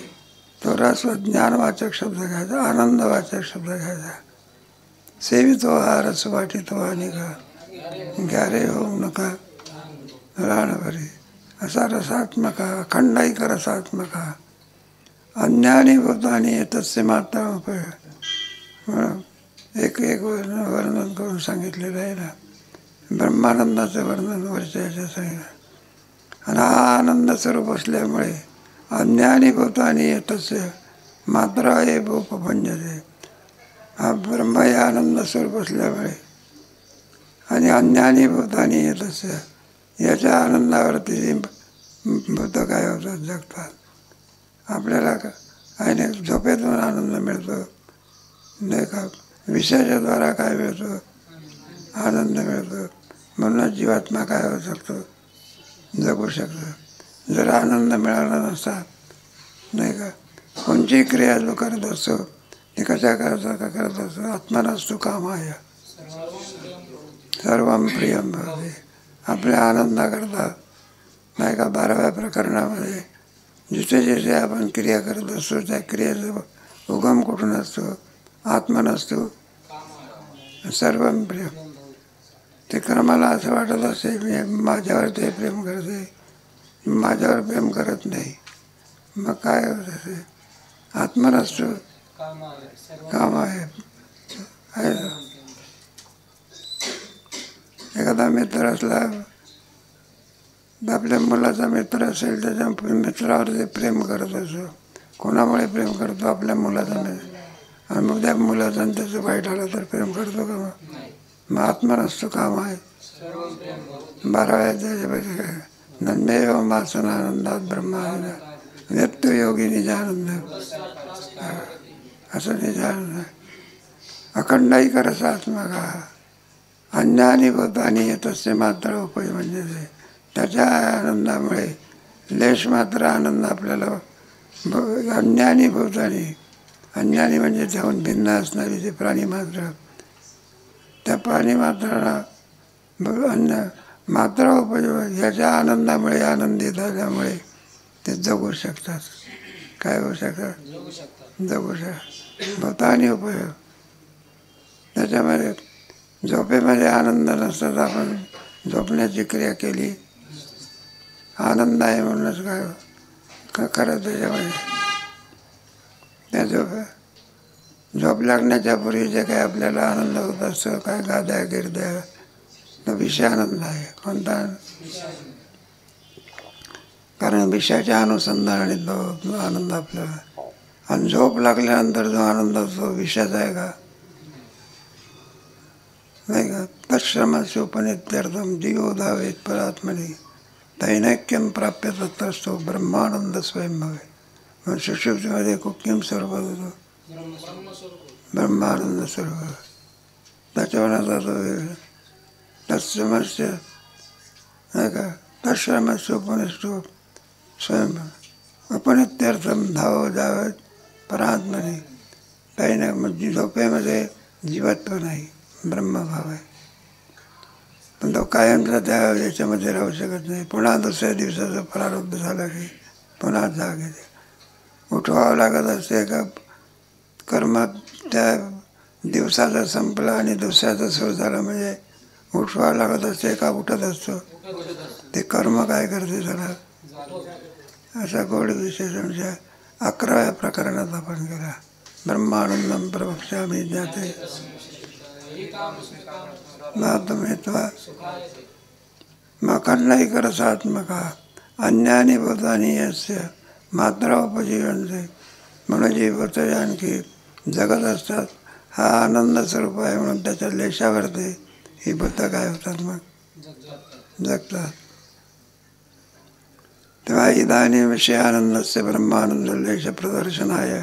तो रस ज्ञानवाचक शब्द घ्यायचा, आनंदवाचक शब्द घ्यायचा. सेवितो हा रस वाटितो आणि का ग्यारे होऊ नका राणभरी. असा रसात्मक, अखंडैक रसात्मक. अन्यानी भूतानी तस्य मात्र उपयोग. एक एक वर्णन करून सांगितलेलं आहे ना. ब्रह्मानंदाचं वर्णन वरच्या याच्या सांगितलं. आणि हा आनंद स्वरूप असल्यामुळे अन्यानी भूतानी तस्य मात्र हे भूपभंजते. हा ब्रह्म हे आनंद स्वरूप असल्यामुळे आणि अन्यानी भूतानी तस्य याच्या आनंदावरती भूत काय होतात? जगतात. आपल्याला आणि झोपेतून आनंद मिळतो नाही का? विषयाच्या द्वारा काय मिळतो? आनंद मिळतो. म्हणूनच जीवात्मा काय होऊ शकतो? जगू शकतो. जर आनंद मिळाला नसता नाही का, कोणची क्रिया जो करत असतो ती कशा करत असतो? आत्मनस्तु कामाय सर्वं प्रियं भवति. आपल्या आनंदाकरता नाही का 12व्या प्रकरणामध्ये जिथे जिथे आपण क्रिया करत असतो त्या क्रियेचा उगम कुठून असतो? आत्मनस्तु सर्वं प्रियं. ते क्रमाला असं वाटत असते मी माझ्यावर ते प्रेम करते, माझ्यावर प्रेम करत नाही. मग काय होत असे? आत्मनस्तु काम आहे. एखादा मित्र असला, आपल्या मुलाचा मित्र असेल, त्याच्या मित्रावर ते प्रेम करत असतो. कोणामुळे प्रेम करतो? आपल्या मुलाचा मित्र. आणि मग त्या मुलाचा आणि त्याचं वाईट आलं तर प्रेम करतो का? मग आत्मनस्तु काम आहे. 12व्या अध्यायामध्ये काय? नन्मेव मासनानंदात ब्रह्मानंद व्यक्त योगी निजानंद. असं निजानंद. अखंडैक रसात्मक. अन्यानी भूतानी तस्य मात्र उपयोग. म्हणजे त्याच्या आनंदामुळे लेश मात्र आनंद आपल्याला. अन्यानी भूतानी, अन्यानी म्हणजे त्याहून भिन्न असणारी जे प्राणी मात्र, त्या प्राणी मात्राला अन्न मात्र उपयोग. याच्या आनंदामुळे आनंदी झाल्यामुळे ते जगू शकतात. काय होऊ शकतात? जगू शकतात. भूतानी उपयोग. त्याच्यामध्ये झोपेमध्ये आनंद नसतात. आपण झोपण्याची क्रिया केली, आनंद आहे म्हणूनच काय खरं त्याच्यामध्ये त्या झोप लागण्याच्या पूर्वी जे काही आपल्याला आनंद होत असतो, काय गाद्या गिरद्या, तो विषय आनंद आहे. कोणता? कारण विषयाच्या अनुसंधानाने तो आनंद आपल्याला. आणि झोप लागल्यानंतर जो आनंद असतो विषयाचा आहे का? नाही का? तत्श्रमस्य उपनित्यर्थम जीवो धावेत परात्मनि दैनैक्यम प्राप्य तत्रस्थो ब्रह्मानंद स्वयं भवे. मग सुषुप्तीमध्ये किम स्वरूप होतो? ब्रह्मानंद स्वरूप. त्याच्यावर तो तत्श्रमस्य नाही का? तत्श्रमस्य उपनिष्ठो स्वयं उपनित्यर्थम धावो धावेत परात्मनि. काही नाही. म्हणजे झोपेमध्ये जीवत्व नाही, ब्रह्मभाव आहे. पण तो कायमचा त्या याच्यामध्ये राहू शकत नाही. पुन्हा दुसऱ्या दिवसाचं प्रारब्ध झालं की पुन्हा जाग येते. उठवावं लागत असते का कर्मात त्या दिवसाचा संपला आणि दुसऱ्याचा सुरू झाला म्हणजे उठवावं लागत असते का उठत असतो. ते कर्म काय करते त्याला. असा गोड विशेष म्हणजे 11व्या प्रकरणात आपण केला. ब्रह्मानंदम प्रवक्ष्यामि ज्ञाते मातमेत्वा मकर्णैकरसात्मका अन्यानी भूतानी यस्य मात्रापजीवन्ते. म्हणून जी भूत आणखी जगत असतात हा आनंद स्वरूप आहे म्हणून त्याच्या लेशावरती ही भूत काय होतात मग जगतात. तेव्हा इदानीं विषयानंदस्य ब्रह्मानंद लेश प्रदर्शनाय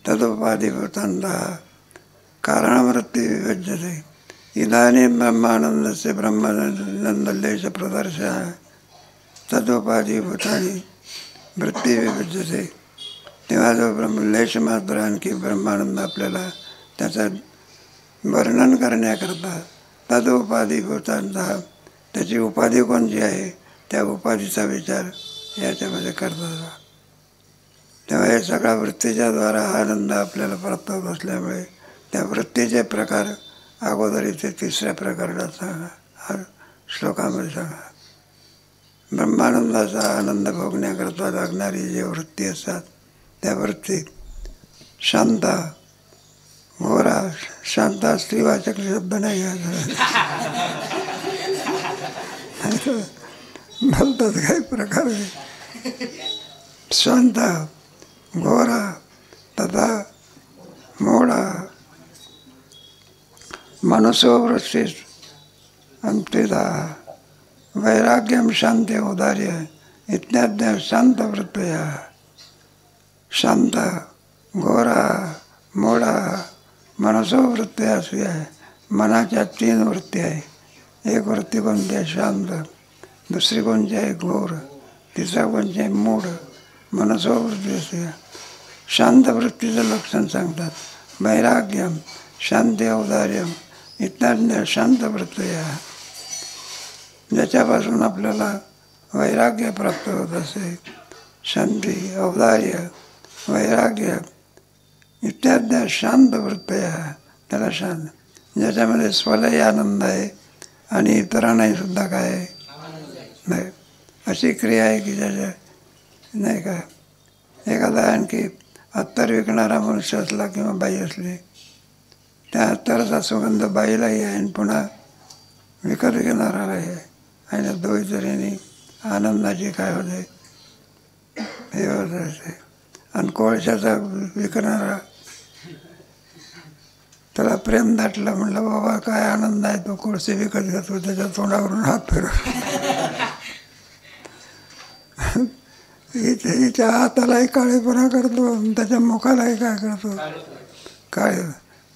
तदुपाधिभूतांतः कारणवृत्ती विभज्यते. इदानीं ब्रह्मानंदस्य ब्रह्मानंद लेश प्रदर्शनाय तदुपाधिभूतानि वृत्ती विभज्यते. तेव्हा जो लेश मात्र आणखी ब्रह्मानंद आपल्याला त्याचं वर्णन करण्याकरता तदुपाधिभूतांतः त्याची उपाधी कोणती आहे त्या उपाधीचा विचार याच्यामध्ये करतात. तेव्हा हे सगळा वृत्तीच्या द्वारा आनंद आपल्याला प्राप्त होत असल्यामुळे त्या वृत्तीचे प्रकार अगोदर इथे 3ऱ्या प्रकरणात सांगा, श्लोकामध्ये सांगा. ब्रह्मानंदाचा आनंद भोगण्याकरता लागणारी जी वृत्ती असतात त्या वृत्तीत शांत घोरा. शांत स्त्रीवाचक शब्द नाही भलतात काही प्रकार शांत घोरा तथा मोडा मनसोवृत्ती अंतिदा वैराग्यम शांती औदार्य इत्याद्या शांत वृत्तया. शांत घोरा मोडा मनसोवृत्ती अशी आहे. मनाच्या 3 वृत्ती आहे. एक वृत्ती कोणती आहे शांत, दुसरी कोणती आहे घोर, तिसरा कोणती आहे मूढ. मनसोवृत्ती अशी शांत वृत्तीचं लक्षण सांगतात. वैराग्यम शांती औदार्यम इत्याद्या शांत वृत्तया. ज्याच्यापासून आपल्याला वैराग्य प्राप्त होत असे, शांती औदार्य वैराग्य इत्याद्या शांत वृत्तया त्याला शांत. ज्याच्यामध्ये स्वलय आनंद आहे आणि इतरांनाही सुद्धा काय आहे नाही अशी क्रिया आहे की ज्याच्या नाही का. एखादा आणखी अत्तर विकणारा मनुष्य असला किंवा बाई असली त्या अत्तराचा सुगंध बाईलाही आहे आणि पुन्हा विकत घेणारालाही आहे आणि दोन्ही तऱ्हेने आनंदाची काय होते हे होत असते. आणि कोळशाचा विकणारा त्याला प्रेम दाटलं म्हटलं बाबा काय आनंद आहे तो कोळसे विकत घेतो त्याच्या तोंडावरून हात फिरव. हिच्या हातालाही काळेपणा करतो आणि त्याच्या मुखालाही काय करतो काळे.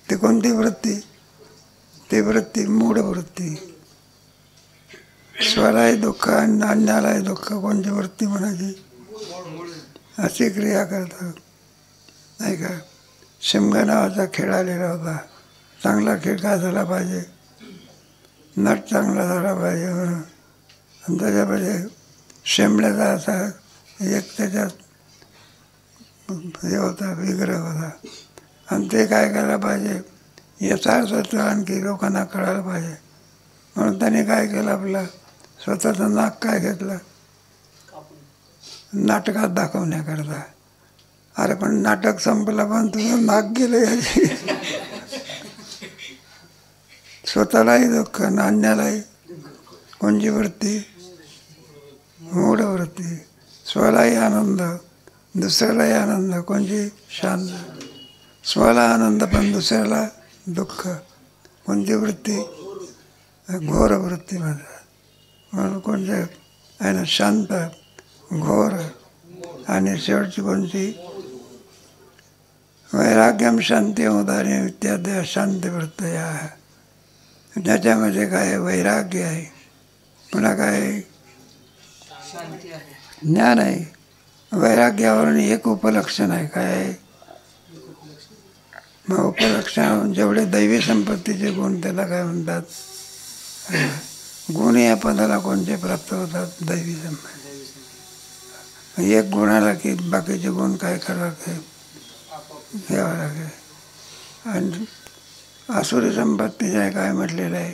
ती कोणती वृत्ती. ती वृत्ती मूढ वृत्ती. स्वलाही दुःख आणि अन्यालाही दुःख कोणती वृत्ती म्हणायची अशी क्रिया करतात नाही का. शिमगा नावाचा खेळ आलेला होता. चांगला खेळ काय झाला पाहिजे, नट चांगला झाला पाहिजे म्हणून. आणि त्याच्यामध्ये शेंबड्याचा असा एक त्याच्यात हे होता विग्रह होता आणि ते काय करायला पाहिजे याचा अर्थ आणखी लोकांना कळायला पाहिजे म्हणून त्याने काय केलं आपलं स्वतःचं नाक काय घेतलं नाटकात दाखवण्याकरता. अरे पण नाटक संपलं पण तुझं नाक गेलं याची. स्वतःलाही दुःख अन्यालाही कोणची वृत्ती मूढ वृत्ती. स्वलाही आनंद दुसऱ्यालाही आनंद कोणची शांत. स्वला आनंद पण दुसऱ्याला दुःख कोणती वृत्ती घोर वृत्ती म्हणतात. म्हणून कोणते आहे ना शांत घोर आणि शेवटची कोणती वैराग्यम शांती औदार्य इत्यादी शांती वृत्तया. ज्याच्यामध्ये काय वैराग्य आहे पुन्हा काय ज्ञान आहे. वैराग्यावरून एक उपलक्षण आहे काय आहे मग उपलक्षण जेवढे दैवी संपत्तीचे गुण त्याला काय म्हणतात गुण या पदाला कोणते प्राप्त होतात? दैवी संपत्ती. एक गुणाला की बाकीचे गुण काय करावं लागते? घ्यावं लागेल. आणि आसुरी संपत्तीचं आहे काय म्हटलेलं आहे?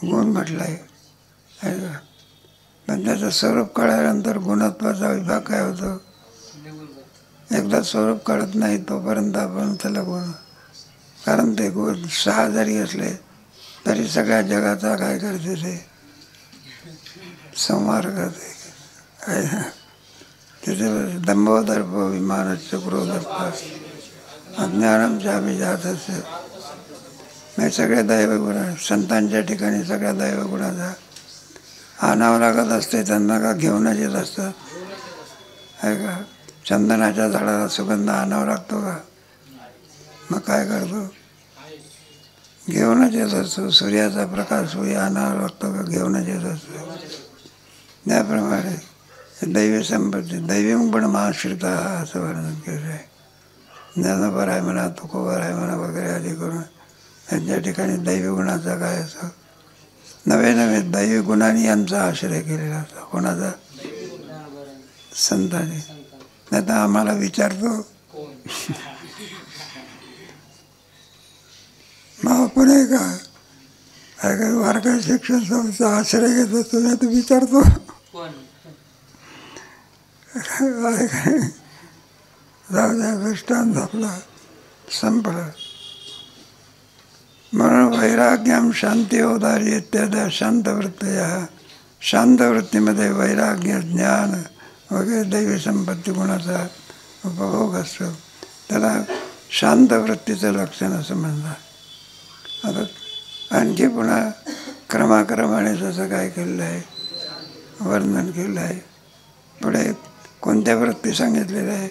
गुण म्हटलं आहे. पण त्याचं स्वरूप कळल्यानंतर गुणत्वाचा विभाग काय होतो? एकदा स्वरूप कळत नाही तोपर्यंत आपण त्याला गुण, कारण ते गुण 6 जरी असले तरी सगळ्या जगाचा काय करते? ते संहार करते. तिथे दंभोदर्प विमानस्य क्रोधर्प अज्ञानमच्या अभिजातस्य. नाही, सगळ्या दैवगुण संतांच्या ठिकाणी सगळ्या दैवगुणाचा आणावं लागत असते. त्यांना का घेऊनच येत असतात आहे का? चंदनाच्या झाडाला सुगंध आणावा लागतो का? मग काय करतो? घेऊनच येत असतो. सूर्याचा प्रकाश सूर्य आणावा लागतो का? घेऊनच येत असतो. त्याप्रमाणे दैवी संपत्ती, दैवी पण महाश्रिता असं वर्णन केलं आहे. ज्ञानोबर आहे म्हणा, तुकोबर आहे म्हणा वगैरे आदी करून त्यांच्या ठिकाणी दैवी गुणाचा काय असतो? नवे नवे दैवी गुणांनी यांचा आश्रय केलेला असतो. कोणाचा? संतांनी. नाही तर आम्हाला विचारतो मग आपण आहे का वारकरी शिक्षण संस्था आश्रय घेत असतो. नाही तर विचारतो जाऊ द्या, दृष्टांत आपला संपला. म्हणून वैराग्यम शांती औदार्य इत्यादी शांतवृत्तया. शांतवृत्तीमध्ये वैराग्य, ज्ञान वगैरे दैवी संपत्ती गुणाचा उपभोग असतो. त्याला शांतवृत्तीचं लक्षण असं म्हणतात. आता आणखी पुन्हा क्रमाक्रमाने जसं काय केलेलं आहे, वर्णन केलं आहे. पुढे कोणत्या वृत्ती सांगितलेल्या आहे?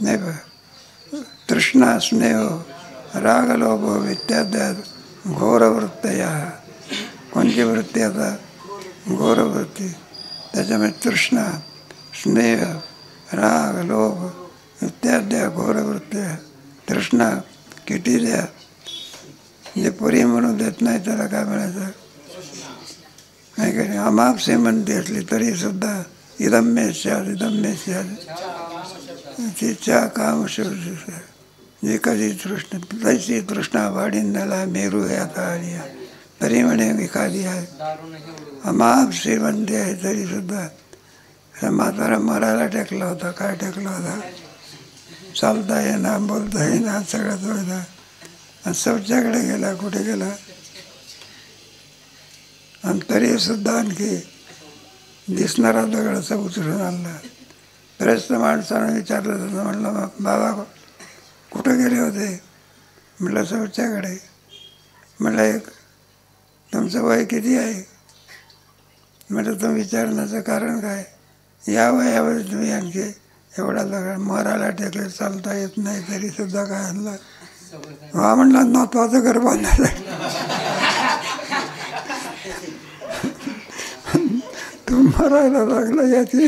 नाही बघ, तृष्णा, स्नेह, राग, लोभ इत्यादी घोरवृत्तया. कोणती वृत्ती? आता घोरवृत्ती. त्याच्यामध्ये तृष्णा, स्नेह, राग, लोभ इत्यादी घोरवृत्त्या. तृष्णा किती द्या, जे पुरी म्हणून देत नाही त्याला काय म्हणायचं? नाही का? अमापसे म्हणते असली तरी सुद्धा इदम मे स्याद, इदम मे स्याद. तिच्या काम जे कधी तृष्ण, तैसी तृष्णा वाढींला मेरू आहे आता आली आहे तरी म्हणे एखादी आहे. अमापसे म्हणते आहे तरी सुद्धा म्हातारा मरायला टेकला होता. काय टेकला होता? चालता येईना, बोलता येईना, सगळ्यात होईना. शौचाकडे गेला, कुठे गेला? आणि तरी सुद्धा आणखी दिसणारा दगडाचा उचलून आणला. ग्रस्त माणसानं विचारलं होतं, म्हणलं बाबा कुठं गेले होते? म्हटलं शौचाकडे. म्हटलं एक तुमचं वय किती आहे? म्हटलं तुम्ही विचारण्याचं कारण काय? या वयावर तुम्ही आणखी एवढा दगड मरायला टेकले, चालता येत नाही तरी सुद्धा काय आणला? हा म्हणला नातवाचं घर बांधायचं. तू मरायला लागला याची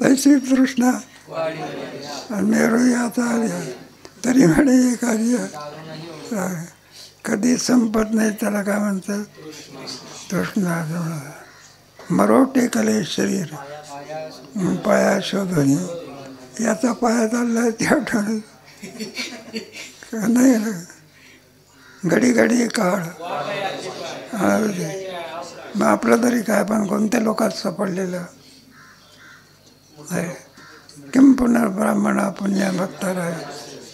तैसी तृष्णा आणि मेरू आता आल्या तरी म्हणे एखादी कधी संपत नाही. त्याला काय म्हणतात? तृष्णा. मरो टेकले शरीर पाया शोधून. याचा पाया चालला त्या ठिकाणी नाही ना, घडी घडी काळ. मग आपलं तरी काय, पण कोणत्या लोकात सापडलेलं आहे? किं पुनर्ब्राह्मणा पुण्य भक्ताराय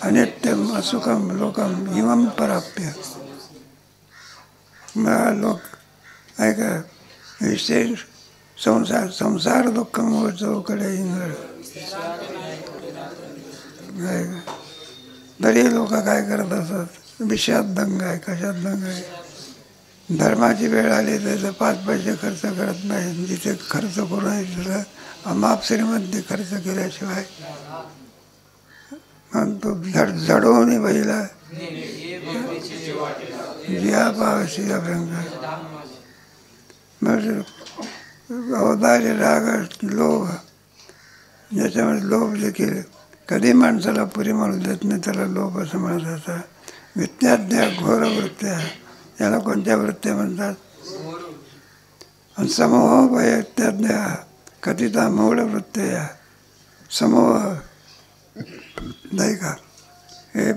अनित्यम असुखम लोकम इमं प्राप्य. मग लोक ऐका विशेष संसार दुःख मूळ चौकडे इंद्र. तरी लोक काय करत असतात? विषयात दंग आहे. कशात दंग आहे? धर्माची वेळ आली तर 5 पैसे खर्च करत नाही. जिथे खर्च करू नये तिथं अमाप श्रीमंती खर्च केल्याशिवाय तो जडवून बैला जिया पावशी अभ्यंग. औदार्य, राग, लोभ, ज्याच्यामध्ये लोभ देखील कधी माणसाला पुरी म्हणून देत नाही त्याला लोभ असं म्हणत होता. विज्ञाज्ञ घोर वृत्त्या, याला कोणत्या वृत्त्या म्हणतात? आणि समूह वैत्याज्ञ कथिता मूळ वृत्त्या, समूह नाही का? हे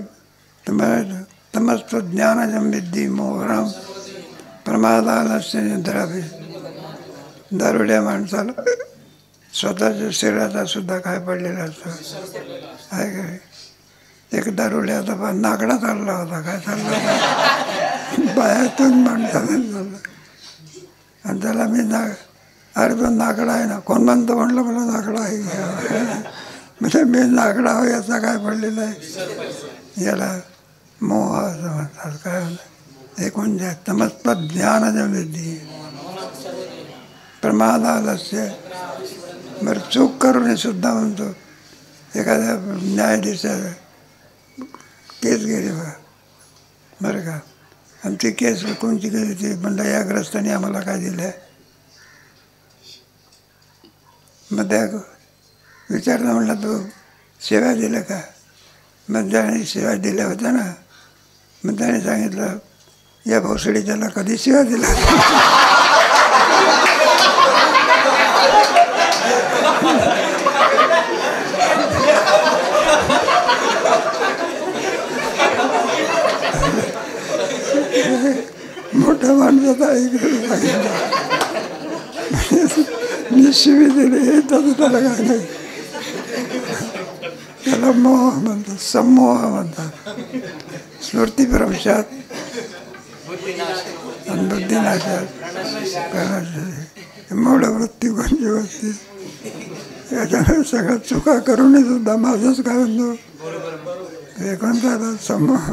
तुम्हाला तमस्व ज्ञानजम विद्धी मोहरम प्रमादालस्य निद्राभी. दारुड्या माणसाला स्वतःच्या शरीराचा सुद्धा काय पडलेला असतो आहे काय? एक दारुड्या आता नाकडा चालला होता, काय चालला होता बाहेरतून माणसाला चाललं आणि त्याला मी अरे तो नाकडा आहे ना, कोण म्हणतो म्हणलं मला नाकडा आहे म्हणजे मी नाकडा हो याचा काय पडलेला आहे, याला मोह असं म्हणतात. काय म्हणतात हे कोणत्या? तमस्व ज्ञानजम विद्धी प्रमादालस्य. बरं चूक करून सुद्धा म्हणतो, एखाद्या न्यायाधीशाला केस गेली बरं का, आणि ती केस कोणची गेली ती म्हणलं या ग्रस्ताने आम्हाला काय दिलं आहे. मग त्या विचारलं म्हणलं तू सेवा दिल्या का? मग त्याने सेवा दिल्या होत्या ना. मग त्याने सांगितलं या भोसडी त्याला कधी सेवा दिला. मोठ्या माणसाचा ऐकलं सांगितलं मी शिवी दिली हे तर त्याला काय नाही. त्याला मोह म्हणतात, समोह म्हणतात. स्मृतीभ्रंशात आणि बुद्धिनाशात मूळ वृत्ती कोणची वृत्ती. याच्याने सगळ्या चुका करूनही सुद्धा माझंच काय म्हणतो हे कोणता समूह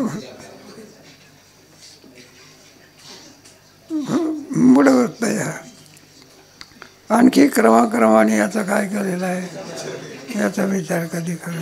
मूळ वृत्त. या आणखी क्रमाक्रमाने याचा काय केलेला आहे याचा विचार कधी करू.